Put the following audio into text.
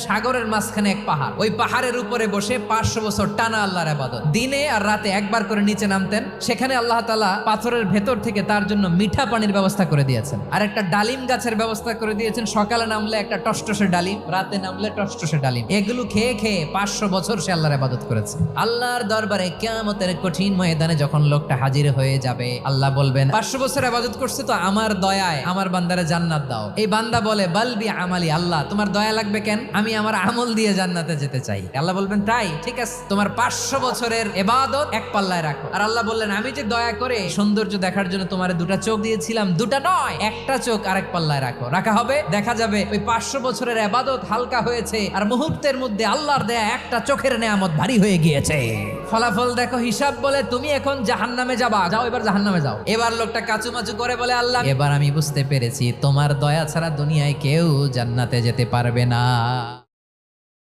সাগরের মাঝখানে এক পাহাড়, ওই পাহাড়ের উপরে বসে 500 বছর টানা আল্লাহর ইবাদত। দিনে আর রাতে একবার করে নিচে নামতেন। সেখানে আল্লাহ তাআলা পাথরের ভেতর থেকে তার জন্য মিঠা পানির ব্যবস্থা করে দিয়েছেন, আর একটা ডালিম গাছের ব্যবস্থা করে দিয়েছেন। সকালে নামলে একটা টসটসে ডালিম, রাতে নামলে টসটসে ডালিম। এগুলো খেয়ে খেয়ে 500 বছর সে আল্লাহর ইবাদত করেছে। আল্লাহর দরবারে কিয়ামতের কঠিন ময়দানে যখন লোকটা হাজির হয়ে যাবে, আল্লাহ বলবেন 500 বছর ইবাদত করছে তো আমার দয়ায় আমার বান্দারে জান্নাত দাও। এই বান্দা বলে বালবি আমালি, আল্লাহ তোমার দয়া লাগবে কেন, আমি আমার আমল দিয়ে জান্নাতে যেতে চাই। আল্লাহ বলবেন তাই, ঠিক আছে, তোমার 500 বছরের ইবাদত এক পাল্লায় রাখো। আর আল্লাহ বললেন আমি যে দয়া করে সৌন্দর্য দেখার জন্য তোমারে 2টা চোখ দিয়েছিলাম, 2টা নয়, একটা চোখ আরেক পাল্লায় রাখো। রাখা হবে, দেখা যাবে ওই 500 বছরের ইবাদত হালকা হয়েছে, আর মুহূর্তের মধ্যে আল্লাহর দেয়া একটা চোখের নেয়ামত ভারী হয়ে গিয়েছে। ফলাফল দেখো, হিসাব বলে তুমি এখন জাহান্নামে যাবা, যাও এবার জাহান্নামে যাও। এবার লোকটা কাচুমাচু করে বলে আল্লাহ এবার আমি বুঝতে পেরেছি তোমার দয়া ছাড়া দুনিয়ায় কেউ জান্নাতে যেতে পারবে না।